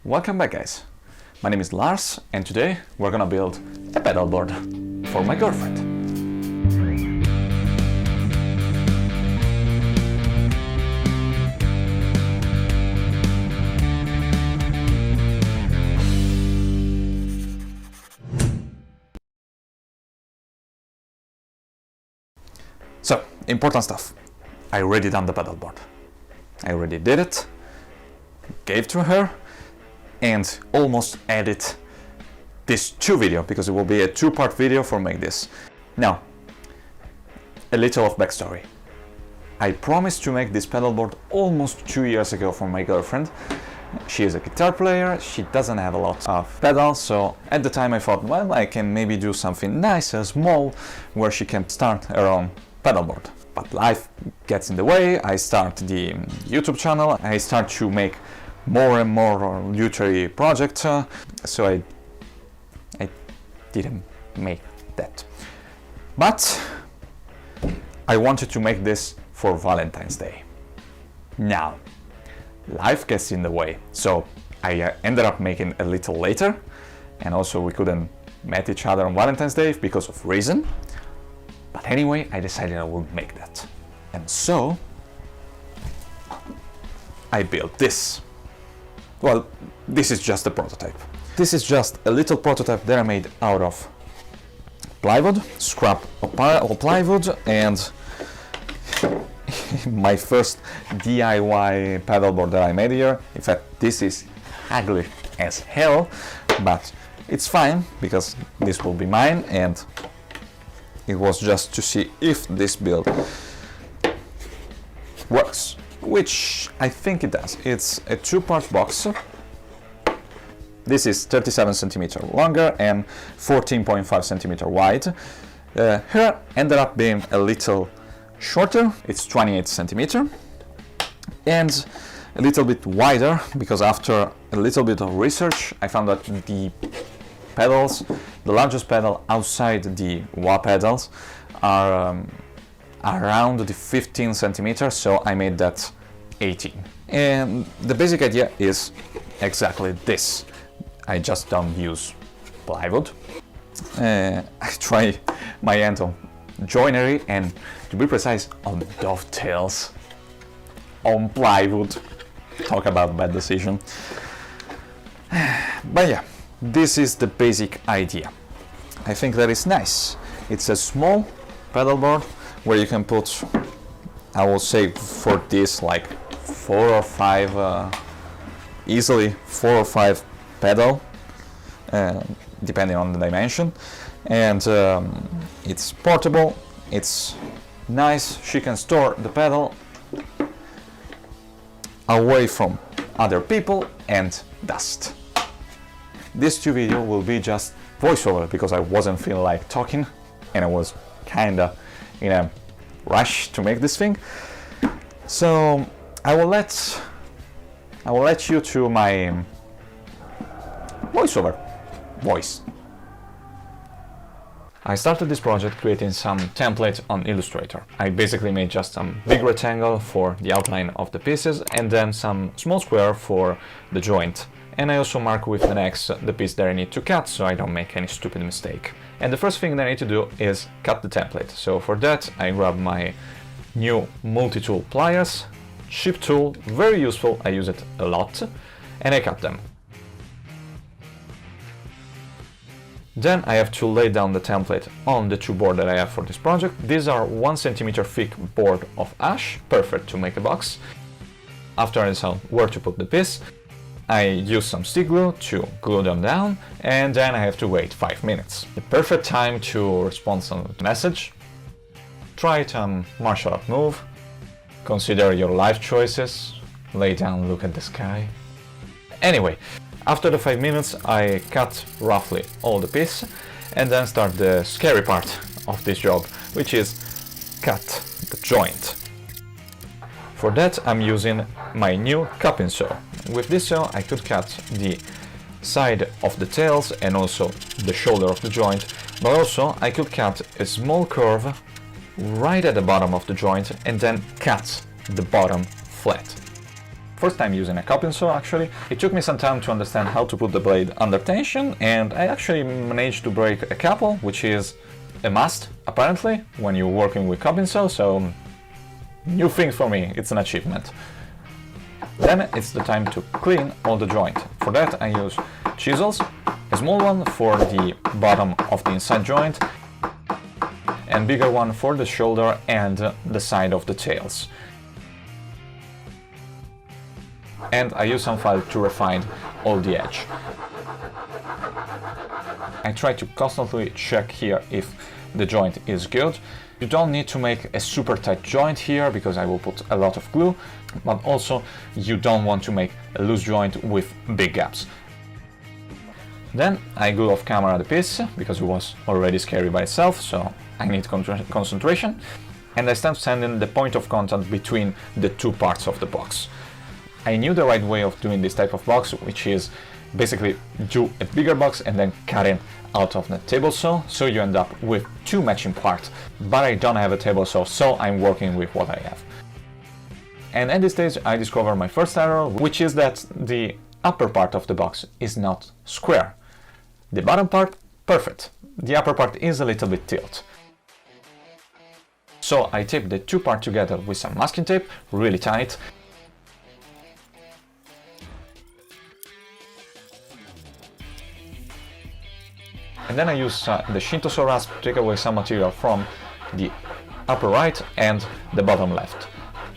Welcome back, guys. My name is Lars and today we're gonna build a pedalboard for my girlfriend. So, important stuff. I already done the pedalboard. I already did it, gave to her, and almost added this video because it will be a two-part video for make this. Now, a little of backstory. I promised to make this pedalboard almost 2 years ago for my girlfriend. She is a guitar player, she doesn't have a lot of pedals, so at the time I thought, well, I can maybe do something nice and small where she can start her own pedalboard. But life gets in the way, I start the YouTube channel, I start to make more and more literary projects, so I didn't make that. But I wanted to make this for Valentine's Day. Now, life gets in the way, so I ended up making a little later, and also we couldn't meet each other on Valentine's Day because of reason. But anyway, I decided I would make that. And so I built this. Well, this is just a prototype. This is just a little prototype that I made out of plywood, scrap of plywood, and my first DIY pedalboard that I made here. In fact, this is ugly as hell, but it's fine because this will be mine, and it was just to see if this build works, which I think it does. It's a two-part box. This is 37 centimeter longer and 14.5 centimeter wide. Here ended up being a little shorter. It's 28 centimeter and a little bit wider because after a little bit of research I found that the pedals, the largest pedal outside the wah pedals are around the 15 centimeters, so I made that 18. And the basic idea is exactly this. I just don't use plywood. I try my hand on joinery and, to be precise, on dovetails on plywood. Talk about bad decision. But yeah, this is the basic idea. I think that is nice. It's a small pedalboard where you can put, I will say for this, like 4 or 5, easily 4 or 5 pedal, depending on the dimension. And it's portable, it's nice, she can store the pedal away from other people and dust. This video will be just voiceover because I wasn't feeling like talking and I was kinda in a rush to make this thing. So I will let you to my voiceover voice. I started this project creating some template on Illustrator. I basically made just some big rectangle for the outline of the pieces and then some small square for the joint. And I also mark with an X the piece that I need to cut so I don't make any stupid mistake. And the first thing that I need to do is cut the template. So for that I grab my new multi-tool pliers, cheap tool, very useful, I use it a lot, and I cut them. Then I have to lay down the template on the two boards that I have for this project. These are 1 centimeter thick board of ash, perfect to make a box. After I decide where to put the piece, I use some stick glue to glue them down, and then I have to wait 5 minutes. The perfect time to respond to the message. Try some martial art move. Consider your life choices. Lay down, look at the sky. Anyway, after the 5 minutes I cut roughly all the piece and then start the scary part of this job, which is cut the joint. For that I'm using my new cupping saw. With this saw I could cut the side of the tails and also the shoulder of the joint, but also I could cut a small curve right at the bottom of the joint and then cut the bottom flat. first time using a cupping saw actually. It took me some time to understand how to put the blade under tension, and I actually managed to break a couple, which is a must apparently when you're working with cupping saw, so new thing for me, it's an achievement. Then it's the time to clean all the joint. For that I use chisels, a small one for the bottom of the inside joint, and bigger one for the shoulder and the side of the tails. And I use some file to refine all the edge. I try to constantly check here if the joint is good. You don't need to make a super tight joint here because I will put a lot of glue, but also you don't want to make a loose joint with big gaps. Then I glue off camera the piece because it was already scary by itself, so I need concentration, and I start sanding the point of contact between the two parts of the box. I knew the right way of doing this type of box, which is basically do a bigger box and then cutting out of the table saw, so you end up with two matching parts. But I don't have a table saw, so I'm working with what I have. And at this stage I discover my first error, which is that the upper part of the box is not square. The bottom part, perfect. The upper part is a little bit tilt. So I tape the two parts together with some masking tape, really tight. And then I use the Shinto saw rasp to take away some material from the upper right and the bottom left.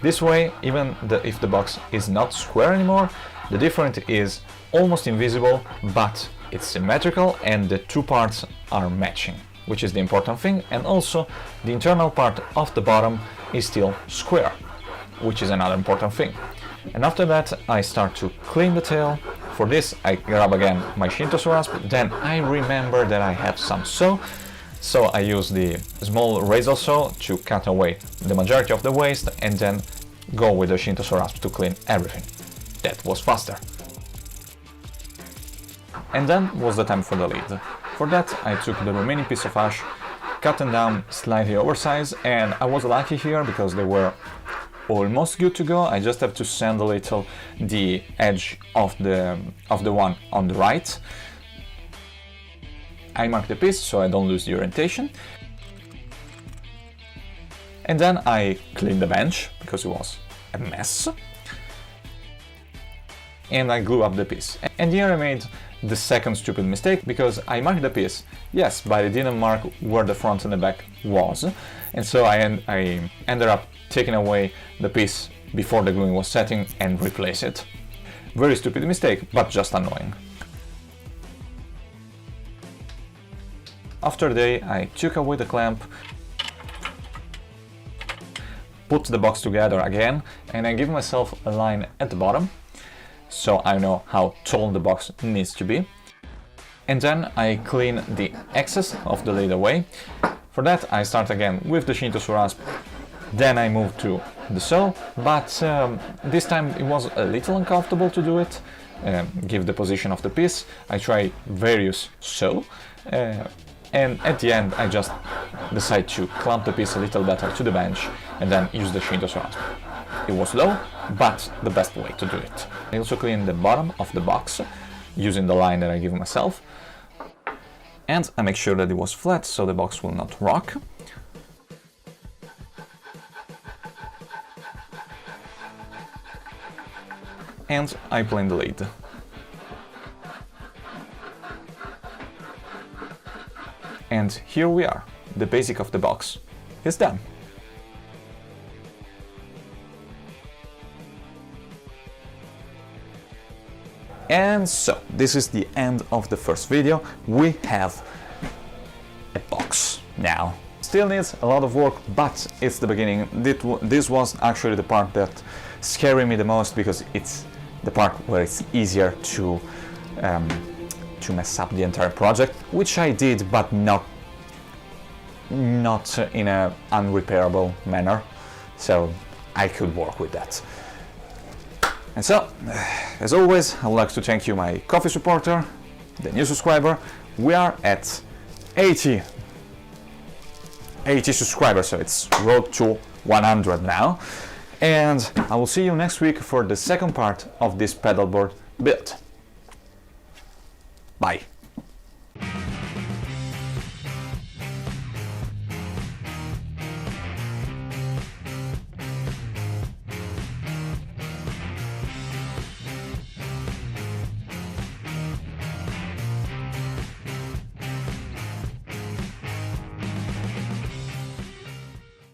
This way, even if the box is not square anymore, the difference is almost invisible, but it's symmetrical and the two parts are matching, which is the important thing. And also the internal part of the bottom is still square, which is another important thing. And after that I start to clean the tail. For this I grab again my Shinto saw rasp, then I remember that I have some saw, so I use the small razor saw to cut away the majority of the waste and then go with the Shinto saw rasp to clean everything. That was faster. And then was the time for the lid. For that I took the remaining piece of ash, cut them down slightly oversized, and I was lucky here because they were almost good to go. I just have to sand a little the edge of the one on the right. I mark the piece so I don't lose the orientation. And then I clean the bench because it was a mess. And I glue up the piece. And here I made the second stupid mistake because I marked the piece, yes, but I didn't mark where the front and the back was. And so I ended up taking away the piece before the gluing was setting and replace it. Very stupid mistake, but just annoying. After a day I took away the clamp, put the box together again, and I give myself a line at the bottom so I know how tall the box needs to be. And then I clean the excess of the lid away. For that I start again with the Shinto saw rasp. Then I move to the saw, but this time it was a little uncomfortable to do it, give the position of the piece. I try various saw, and at the end I just decide to clamp the piece a little better to the bench and then use the Shinto saw rasp. It was low, but the best way to do it. I also clean the bottom of the box using the line that I give myself, and I make sure that it was flat so the box will not rock. And I plane the lid. And here we are, the basic of the box is done. And so, this is the end of the first video. We have a box now. Still needs a lot of work, but it's the beginning. This was actually the part that scared me the most because it's the part where it's easier to mess up the entire project, which I did, but not in an unrepairable manner, so I could work with that. And so, as always, I would like to thank you, my Ko-fi supporter, the new subscriber. We are at 80 subscribers, so it's road to 100 now. And I will see you next week for the second part of this pedalboard build. Bye.